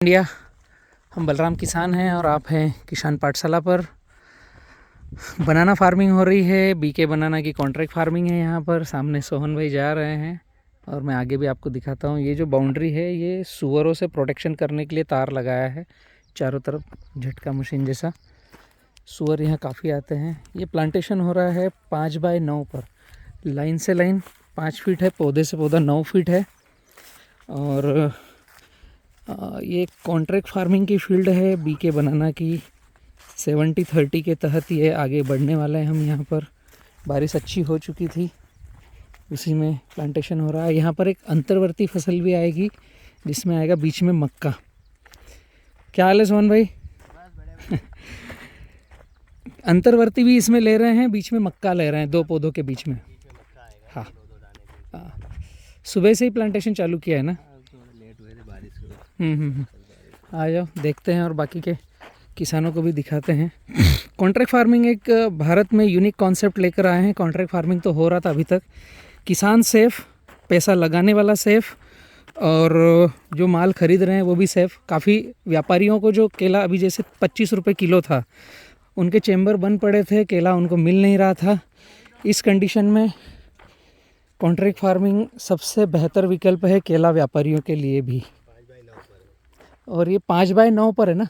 India, हम बलराम किसान हैं और आप हैं किसान पाठशाला पर। बनाना फार्मिंग हो रही है, बीके बनाना की कॉन्ट्रैक्ट फार्मिंग है। यहाँ पर सामने सोहन भाई जा रहे हैं और मैं आगे भी आपको दिखाता हूँ। ये जो बाउंड्री है ये सुअरों से प्रोटेक्शन करने के लिए तार लगाया है चारों तरफ, झटका मशीन जैसा। सुअर यहाँ काफ़ी आते हैं। ये प्लांटेशन हो रहा है 5 बाय 9 पर, लाइन से लाइन 5 फीट है, पौधे से पौधा 9 फीट है। और ये कॉन्ट्रैक्ट फार्मिंग की फील्ड है बीके बनाना की। 70-30 के तहत ये आगे बढ़ने वाला है। हम यहाँ पर बारिश अच्छी हो चुकी थी, उसी में प्लांटेशन हो रहा है। यहाँ पर एक अंतर्वर्ती फसल भी आएगी जिसमें आएगा बीच में मक्का। क्या हाल है सोहन भाई? अंतर्वर्ती भी इसमें ले रहे हैं, बीच में मक्का ले रहे हैं, 2 पौधों के बीच में। हाँ, सुबह से ही प्लांटेशन चालू किया है ना? लेट हुए थे बारिश को। आ जाओ देखते हैं और बाकी के किसानों को भी दिखाते हैं। कॉन्ट्रैक्ट फार्मिंग एक भारत में यूनिक कॉन्सेप्ट लेकर आए हैं। कॉन्ट्रैक्ट फार्मिंग तो हो रहा था अभी तक, किसान सेफ़, पैसा लगाने वाला सेफ़, और जो माल खरीद रहे हैं वो भी सेफ़। काफ़ी व्यापारियों को जो केला अभी जैसे 25 रुपये किलो था, उनके चेम्बर बंद पड़े थे, केला उनको मिल नहीं रहा था। इस कंडीशन में कॉन्ट्रैक्ट फार्मिंग सबसे बेहतर विकल्प है केला व्यापारियों के लिए भी। और ये 5 बाय 9 पर है ना,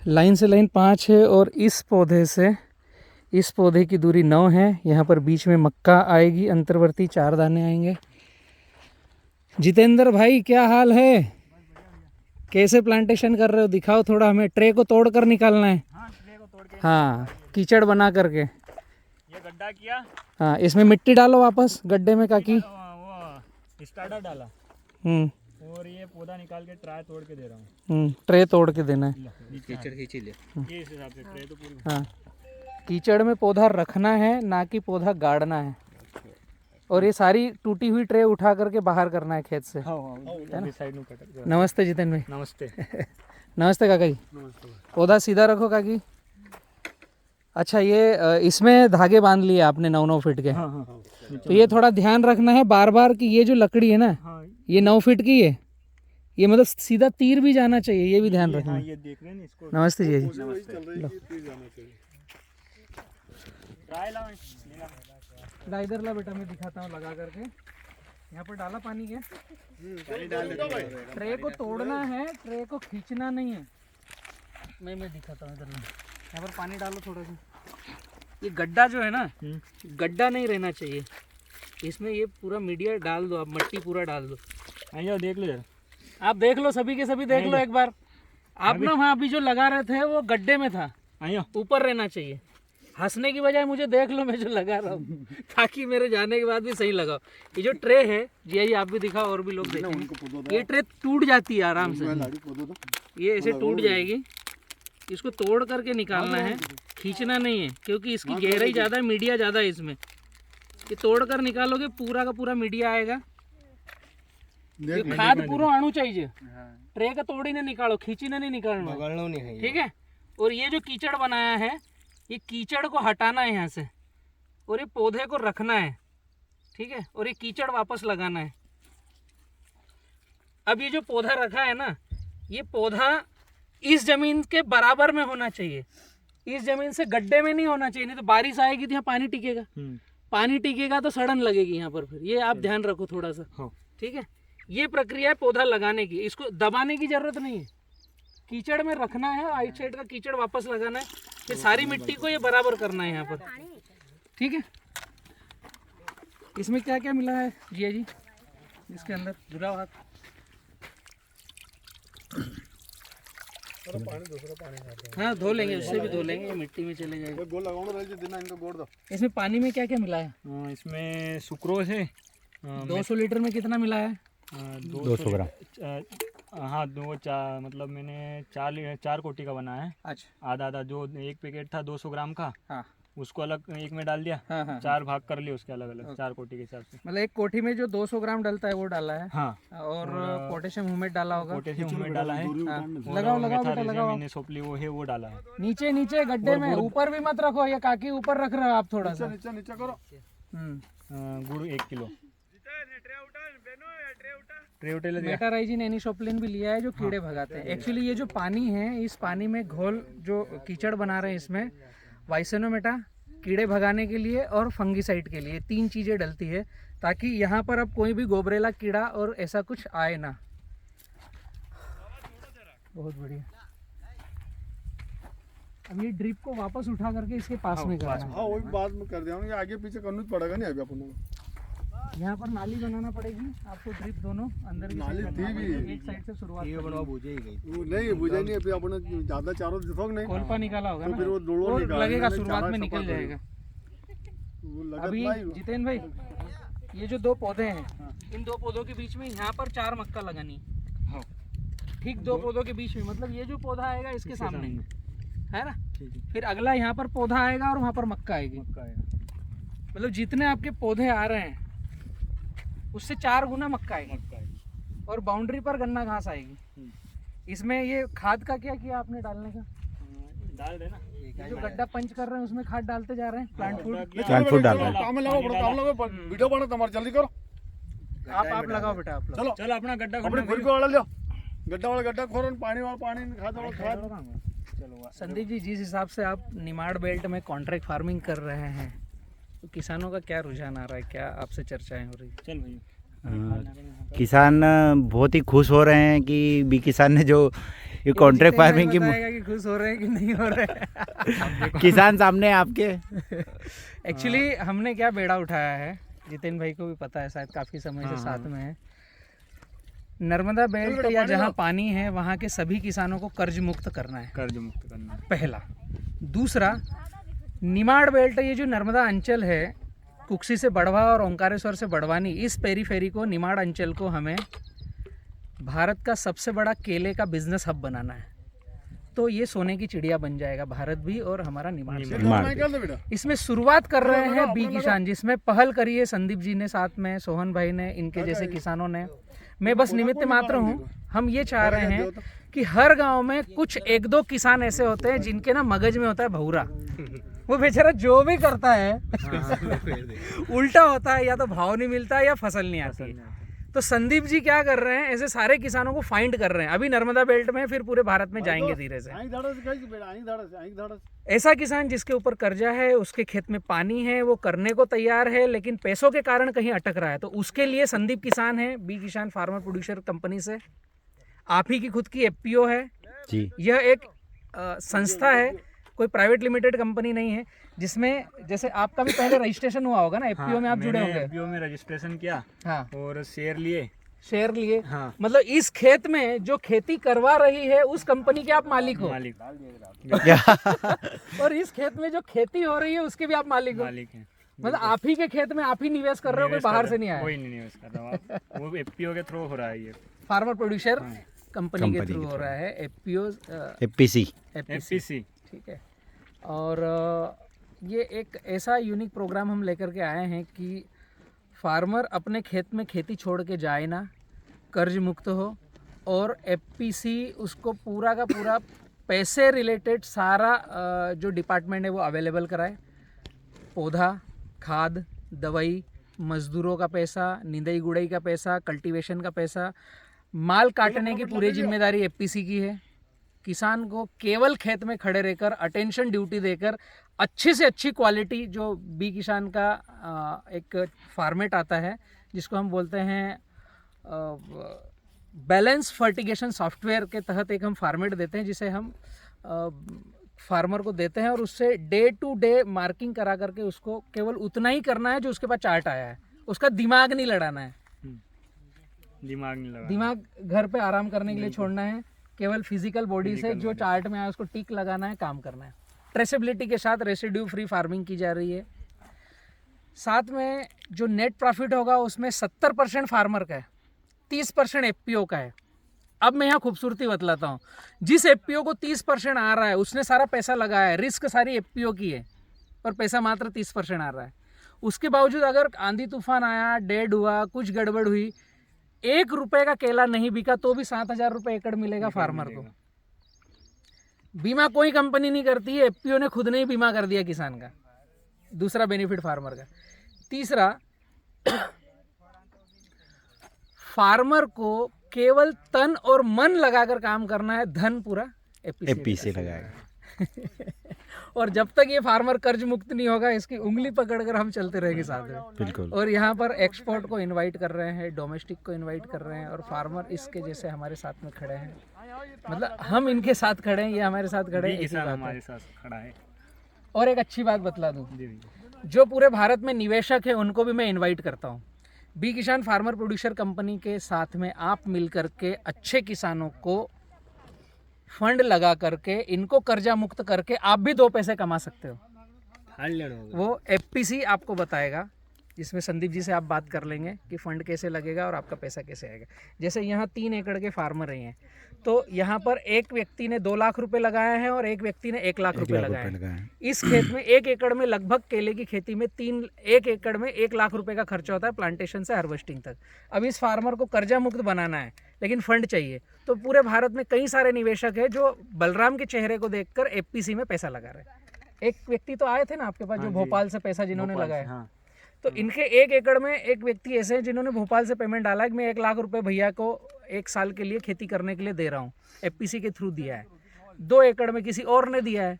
लाइन से लाइन 5 है और इस पौधे से इस पौधे की दूरी 9 है। यहाँ पर बीच में मक्का आएगी, अंतर्वर्ती 4 दाने आएंगे। जितेंद्र भाई क्या हाल है? कैसे प्लांटेशन कर रहे हो? दिखाओ थोड़ा हमें। ट्रे को तोड़ कर निकालना है। हाँ, कीचड़ बना करके ये गड्ढा किया। हाँ, इसमें मिट्टी डालो वापस गड्ढे में काकी। वो स्टार्टर डाला और ये पौधा निकाल के ट्राई तोड़ के दे रहा हूँ। ट्रे तोड़ के देना है। कीचड़ खींच ले ये इस हिसाब से ट्रे तो पूरी। हाँ, कीचड़ में पौधा रखना है, ना कि पौधा गाड़ना है। और ये सारी टूटी हुई ट्रे उठा करके बाहर करना है खेत से। नमस्ते जितेंद्र भाई। नमस्ते। नमस्ते काका जी। पौधा सीधा रखो काकी। अच्छा, ये इसमें धागे बांध लिए आपने 9-9 फीट के। तो ये थोड़ा ध्यान रखना है बार बार कि ये जो लकड़ी है ना, ये 9 फीट की है, ये मतलब सीधा तीर भी जाना चाहिए, ये भी ध्यान रखना है। ये देख रहे हैं इसको। नमस्ते जी। इधर ला बेटा, मैं दिखाता हूँ लगा करके। यहाँ पर डाला पानी के, ट्रे को तोड़ना है, ट्रे को खींचना नहीं है। मैं दिखाता हूँ इधर। यहाँ पर पानी डालो थोड़ा सा। ये गड्ढा जो है ना, गड्ढा नहीं रहना चाहिए इसमें। ये पूरा मीडिया डाल दो आप, मट्टी पूरा डाल दो। आइए देख लो यार, आप देख लो, सभी के सभी देख लो एक बार। आप ना वहाँ अभी जो लगा रहे थे वो गड्ढे में था, ऊपर रहना चाहिए। हंसने की बजाय मुझे देख लो मैं जो लगा रहा हूँ, ताकि मेरे जाने के बाद भी सही लगाओ। ये जो ट्रे है जी, आप भी दिखाओ और भी लोग देखेंगे। ये ट्रे टूट जाती है आराम से, ये ऐसे टूट जाएगी। इसको तोड़ करके निकालना है, खींचना नहीं है, क्योंकि इसकी गहराई ज़्यादा है, मीडिया ज़्यादा है इसमें। ये तोड़ कर निकालोगे पूरा का पूरा मीडिया आएगा। ये खाद पूरा आणु चाहिए। ट्रे का तोड़ी ने निकालो, खींची ने नहीं निकालना, ठीक है। और ये जो कीचड़ बनाया है, ये कीचड़ को हटाना है यहाँ से, और ये पौधे को रखना है, ठीक है। और ये कीचड़ वापस लगाना है। अब ये जो पौधा रखा है ना, ये पौधा इस जमीन के बराबर में होना चाहिए, इस जमीन से गड्ढे में नहीं होना चाहिए, नहीं तो बारिश आएगी तो यहाँ पानी टिकेगा। पानी टिकेगा तो सड़न लगेगी यहाँ पर, फिर ये आप ध्यान रखो थोड़ा सा, ठीक है। ये प्रक्रिया है पौधा लगाने की, इसको दबाने की जरूरत नहीं है, कीचड़ में रखना है, आइट साइड का कीचड़ वापस लगाना है, फिर सारी मिट्टी को ये बराबर करना है यहाँ पर, ठीक है। इसमें क्या क्या मिला है जिया जी इसके अंदर? जुड़ा हाथ हाँ धो लेंगे, उससे भी धो लेंगे, मिट्टी में चले जाएगा। इसमें पानी में क्या क्या मिला है? इसमें सुक्रोज है। 200 लीटर में कितना मिला है? 200 ग्राम। हाँ, मतलब मैंने 4 कोटी का बनाया है। अच्छा, आधा जो एक पैकेट था 200 ग्राम का, हाँ, उसको अलग एक में डाल दिया। हाँ, 4 भाग कर लिए उसके अलग अलग, 4 कोटी के हिसाब से। मतलब एक कोठी में जो 200 ग्राम डलता है वो डाला है। हाँ, और पोटेशियम ह्यूमेट डाला होगा। पोटेशियम ह्यूमेट डाला है। लगाओ बेटा, लगाओ। मैंने सोपली वो है वो डाला है। नीचे नीचे गड्ढे में, ऊपर भी मत रखो, ये काकी ऊपर रख रहे हो आप, थोड़ा सा नीचे करो। गुड़ 1 किलो। ट्रियोटेल दिया। मेटाराइजिन एनिसोप्लिन भी लिया है जो कीड़े भगाते हैं। एक्चुअली ये जो पानी है, इस पानी में घोल जो कीचड़ बना रहे हैं, इसमें वाइसेनोमेटा कीड़े भगाने के लिए और फंगीसाइड के लिए 3 चीज़ें डलती है, ताकि यहाँ पर अब कोई भी गोबरेला कीड़ा और ऐसा कुछ आए ना। बहुत बढ़िया। अब ये ड्रिप को वापस उठा करके इसके पास में करना है। हाँ वही बाद में कर देंगे, आगे पीछे करना पड़ेगा नहीं अभी अपन को। यहाँ पर नाली बनाना पड़ेगी आपको, ड्रिप दोनों अंदर की नाली साइड थी करना भी। पड़ेगी। एक साइड से शुरुआत करनी। वो नहीं बुझा नहीं, अभी अपन ज्यादा चारों दिखोगे नहीं कोल्पा निकाला होगा तो ना, फिर वो दोड़ो वो निकाल लगेगा देंगे, शुरुआत चारा में निकल सफा जाएगा। वो लगत अभी भाई जितेंद्र भाई, ये जो 2 पौधे हैं, इन 2 पौधों के बीच में यहाँ पर 4 मक्का लगानी है। हाँ। ठीक 2 पौधों के बीच में, मतलब ये जो पौधा आएगा इसके सामने है ना, ठीक है। फिर अगला यहाँ पर पौधा आएगा और वहाँ पर मक्का आएगी। मक्का आएगा। मतलब जितने आपके पौधे आ रहे हैं उससे 4 गुना मक्का आएगी, मक्का आएगा। और बाउंड्री पर गन्ना घास आएगी। इसमें ये खाद का क्या किया आपने डालने का? डाल देना। ये जो गड्ढा पंच कर रहे हैं उसमें खाद डालते जा रहे हैं, प्लांट फूड। प्लांट फूड डाल काम में लगाओ, बड़ा काम लगाओ, वीडियो बना तुम्हारा, जल्दी करो। आप लगाओ बेटा, आप लगाओ। चलो चलो अपना गड्ढा अपने खुद को वाला लो, गड्ढा वाला गड्ढा खोरो, पानी वाला पानी, खाद वाला खाद। चलो संदीप जी, जिस हिसाब से आप निमाड़ बेल्ट में कॉन्ट्रैक्ट फार्मिंग कर रहे हैं, तो किसानों का क्या रुझान आ रहा है, क्या आपसे चर्चाएं हो रही है? चल भैया। किसान बहुत ही खुश हो रहे हैं कि बी किसान ने जो ये कॉन्ट्रैक्ट फार्मिंग की बताएगा कि खुश हो रहे हैं कि नहीं हो रहे हैं। किसान सामने है आपके। एक्चुअली हमने क्या बेड़ा उठाया है, जितेंद्र भाई को भी पता है, शायद काफ़ी समय से साथ में है। नर्मदा बेल्ट या जहाँ पानी है वहाँ के सभी किसानों को कर्ज मुक्त करना है, कर्ज मुक्त करना है। पहला। दूसरा, निमाड़ बेल्ट, ये जो नर्मदा अंचल है, कुक्सी से बड़वा और ओंकारेश्वर से बड़वानी, इस पेरीफेरी को, निमाड़ अंचल को हमें भारत का सबसे बड़ा केले का बिजनेस हब बनाना है। तो ये सोने की चिड़िया बन जाएगा, भारत भी और हमारा निमाड़ से। निकाल दो बेटा। इसमें शुरुआत कर रहे हैं बी किसान, जिसमें पहल करी है संदीप जी ने, साथ में सोहन भाई ने, इनके जैसे किसानों ने। मैं बस निमित्त मात्र हूँ। हम ये चाह रहे हैं कि हर गांव में कुछ 1-2 किसान ऐसे होते हैं जिनके ना मगज में होता है भौरा। वो बेचारा जो भी करता है उल्टा होता है, या तो भाव नहीं मिलता है या फसल नहीं आती है। तो संदीप जी क्या कर रहे हैं, ऐसे सारे किसानों को फाइंड कर रहे हैं। अभी नर्मदा बेल्ट में, फिर पूरे भारत में जाएंगे धीरे से। ऐसा किसान जिसके ऊपर कर्जा है, उसके खेत में पानी है, वो करने को तैयार है, लेकिन पैसों के कारण कहीं अटक रहा है, तो उसके लिए संदीप किसान है, बी किसान फार्मर प्रोड्यूसर कंपनी से। आप ही की खुद की एफपीओ है जी। यह एक संस्था है, कोई प्राइवेट लिमिटेड कंपनी नहीं है, जिसमें जैसे आपका भी पहले रजिस्ट्रेशन हुआ होगा ना, एफपीओ में आप जुड़े होंगे। एफपीओ में रजिस्ट्रेशन किया, हाँ, और शेयर लिए। शेयर लिए। हाँ। मतलब इस खेत में जो खेती करवा रही है उस कंपनी के आप मालिक हो, मालिक और इस खेत में जो खेती हो रही है उसके भी आप मालिक हो। मालिक है। मतलब आप ही के खेत में आप ही निवेश कर रहे हो, कोई बाहर से नहीं आया। कोई नहीं निवेश कर रहा, वो एफपीओ के थ्रू हो रहा है। ये फार्मर प्रोड्यूसर कंपनी के थ्रू हो रहा है, एफपीओ, एफपीसी। एफपीसी। ठीक है। और ये एक ऐसा यूनिक प्रोग्राम हम लेकर के आए हैं कि फार्मर अपने खेत में खेती छोड़ के जाए ना, कर्ज मुक्त हो, और एफपीसी उसको पूरा का पूरा पैसे रिलेटेड सारा जो डिपार्टमेंट है वो अवेलेबल कराए। पौधा, खाद, दवाई, मजदूरों का पैसा, निंदाई गुड़ाई का पैसा, कल्टीवेशन का पैसा, माल काटने की पूरी जिम्मेदारी एफपीसी की है। किसान को केवल खेत में खड़े रहकर अटेंशन ड्यूटी देकर अच्छी से अच्छी क्वालिटी, जो बी किसान का एक फॉर्मेट आता है जिसको हम बोलते हैं बैलेंस फर्टिगेशन सॉफ्टवेयर के तहत एक हम फॉर्मेट देते हैं, जिसे हम फार्मर को देते हैं, और उससे डे टू डे मार्किंग करा करके उसको केवल उतना ही करना है जो उसके पास चार्ट आया है। उसका दिमाग नहीं लड़ाना है, दिमाग नहीं लगा, दिमाग घर पे आराम करने के लिए छोड़ना है। केवल फिजिकल बॉडी से जो चार्ट में आया उसको टिक लगाना है, काम करना है। ट्रेसेबिलिटी के साथ रेसिड्यू फ्री फार्मिंग की जा रही है। साथ में जो नेट प्रॉफिट होगा उसमें 70% फार्मर का है, 30% एफपीओ का है। अब मैं यहाँ खूबसूरती बतलाता हूँ। जिस एफपीओ को 30% आ रहा है उसने सारा पैसा लगाया है, रिस्क सारी एफपीओ की है, और पैसा मात्र 30% आ रहा है। उसके बावजूद अगर आंधी तूफान आया, डेड हुआ, कुछ गड़बड़ हुई, 1 रुपए का केला नहीं बिका तो भी 7,000 रुपये एकड़ मिलेगा फार्मर को। बीमा कोई कंपनी नहीं करती है, एफपीओ ने खुद ने ही बीमा कर दिया किसान का। दूसरा बेनिफिट फार्मर का। तीसरा, फार्मर को केवल तन और मन लगाकर काम करना है, धन पूरा एपी से लगाएगा। और जब तक ये फार्मर कर्ज मुक्त नहीं होगा, इसकी उंगली पकड़कर हम चलते रहेंगे साथ में। बिल्कुल। और यहाँ पर एक्सपोर्ट को इनवाइट कर रहे हैं, डोमेस्टिक को इनवाइट कर रहे हैं, और फार्मर इसके जैसे हमारे साथ में खड़े हैं, मतलब हम इनके साथ खड़े हैं, ये हमारे साथ खड़े हैं, बी ऐसी किसान बात हमारे है। साथ खड़ा है। और एक अच्छी बात बतला दूं, जी भैया। जो पूरे भारत में निवेशक है उनको भी मैं इनवाइट करता हूँ। बी किसान फार्मर प्रोड्यूसर कंपनी के साथ में आप मिल करके अच्छे किसानों को फंड लगा करके, इनको कर्जा मुक्त करके आप भी 2 पैसे कमा सकते हो। वो एफपीसी आपको बताएगा, जिसमें संदीप जी से आप बात कर लेंगे कि फंड कैसे लगेगा और आपका पैसा कैसे आएगा। जैसे यहाँ 3 एकड़ के फार्मर हैं, तो यहाँ पर एक व्यक्ति ने 2 लाख रुपए लगाए हैं और एक व्यक्ति ने 1 लाख रुपए लगाए हैं। इस खेत में 1 एकड़ में लगभग केले की खेती में 1 एकड़ में 1 लाख रुपए का खर्चा होता है, प्लांटेशन से हार्वेस्टिंग तक। अब इस फार्मर को कर्जा मुक्त बनाना है, लेकिन फंड चाहिए। तो पूरे भारत में कई सारे निवेशक हैं जो बलराम के चेहरे को देखकर एफपीसी में पैसा लगा रहे हैं। एक व्यक्ति तो आए थे ना आपके पास, जो भोपाल से पैसा जिन्होंने लगाया। हाँ। तो इनके 1 एकड़ में एक व्यक्ति ऐसे हैं जिन्होंने भोपाल से पेमेंट डाला है कि मैं 1 लाख रुपए भैया को 1 साल के लिए खेती करने के लिए दे रहा हूँ, एफपीसी के थ्रू दिया है। 2 एकड़ में किसी और ने दिया है।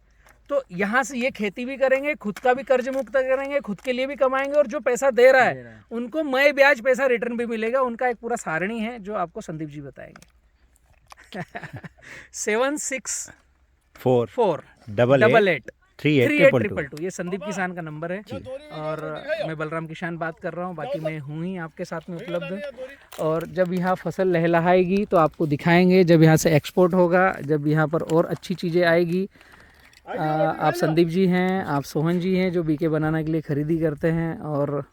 तो यहाँ से ये खेती भी करेंगे, खुद का भी कर्ज मुक्त करेंगे, खुद के लिए भी कमाएंगे, और जो पैसा दे रहा है उनको मई ब्याज पैसा रिटर्न भी मिलेगा। उनका एक पूरा सारणी है जो आपको संदीप जी बताएंगे। 7644 88 3822 ये संदीप किसान का नंबर है। और मैं बलराम किसान बात कर रहा हूँ, बाकी मैं हूँ ही आपके साथ में उपलब्ध। और जब यहाँ फसल लहलहाएगी तो आपको दिखाएंगे, जब यहाँ से एक्सपोर्ट होगा, जब यहाँ पर और अच्छी चीज़ें आएगी। आप संदीप जी हैं, आप सोहन जी हैं, जो बीके बनाना के लिए खरीदी करते हैं और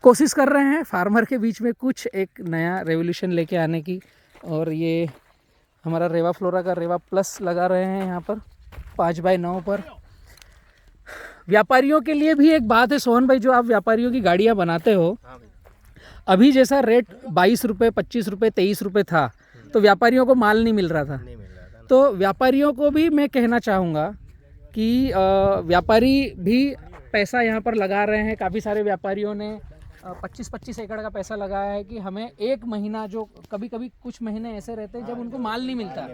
कोशिश कर रहे हैं फार्मर के बीच में कुछ एक नया रेवोल्यूशन लेके आने की। और ये हमारा रेवा फ्लोरा का रेवा प्लस लगा रहे हैं यहाँ पर 5x9 पर। व्यापारियों के लिए भी एक बात है सोहन भाई, जो आप व्यापारियों की गाड़ियाँ बनाते हो, अभी जैसा रेट 22 रुपये, 25 रुपये, 23 रुपये था, तो व्यापारियों को माल नहीं मिल रहा था। तो व्यापारियों को भी मैं कहना चाहूँगा कि व्यापारी भी पैसा यहाँ पर लगा रहे हैं। काफ़ी सारे व्यापारियों ने 25-25 एकड़ का पैसा लगाया है कि हमें 1 महीना, जो कभी कभी कुछ महीने ऐसे रहते हैं जब उनको माल नहीं मिलता,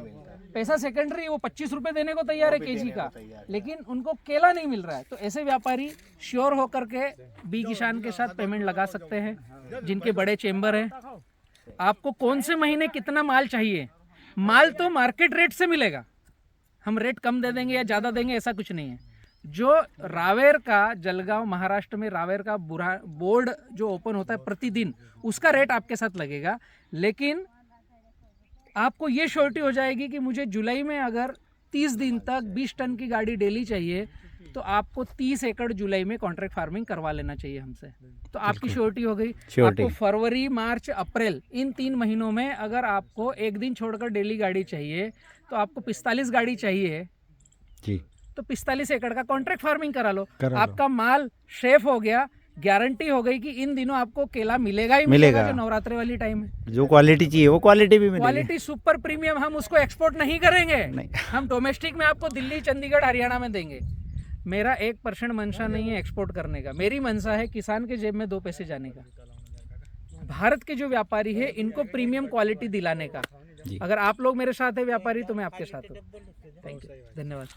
पैसा सेकेंडरी, वो 25 रुपये देने को तैयार है केजी का, लेकिन उनको केला नहीं मिल रहा है। तो ऐसे व्यापारी श्योर होकर के बी किसान के साथ पेमेंट लगा सकते हैं, जिनके बड़े चेंबर हैं। आपको कौन से महीने कितना माल चाहिए, माल तो मार्केट रेट से मिलेगा, हम रेट कम दे देंगे या ज़्यादा देंगे ऐसा कुछ नहीं है। जो रावेर का, जलगांव महाराष्ट्र में रावेर का बोर्ड जो ओपन होता है प्रतिदिन, उसका रेट आपके साथ लगेगा। लेकिन आपको ये श्योरिटी हो जाएगी कि मुझे जुलाई में अगर 30 दिन तक 20 टन की गाड़ी डेली चाहिए, तो आपको 30 एकड़ जुलाई में कॉन्ट्रैक्ट फार्मिंग करवा लेना चाहिए हमसे। तो आपकी श्योरिटी हो गई। आपको फरवरी, मार्च, अप्रैल, इन 3 महीनों में अगर आपको एक दिन छोड़कर डेली गाड़ी चाहिए, तो आपको 45 गाड़ी चाहिए जी, तो 45 एकड़ का कॉन्ट्रैक्ट फार्मिंग करा लो। आपका माल शेफ हो गया, गारंटी हो गई कि इन दिनों आपको केला मिलेगा ही मिलेगा। जो नवरात्रि वाली टाइम है, जो क्वालिटी चाहिए वो क्वालिटी भी मिलेगी। Quality super premium. हम उसको एक्सपोर्ट नहीं करेंगे, हम डोमेस्टिक में आपको दिल्ली, चंडीगढ़, हरियाणा में देंगे। मेरा 1% मंशा नहीं है एक्सपोर्ट करने का, मेरी मंशा है किसान के जेब में 2 पैसे जाने का। भारत के जो व्यापारी है, इनको प्रीमियम क्वालिटी दिलाने का। अगर आप लोग मेरे साथ है व्यापारी, तो मैं आपके साथ हूँ। थैंक यू, धन्यवाद।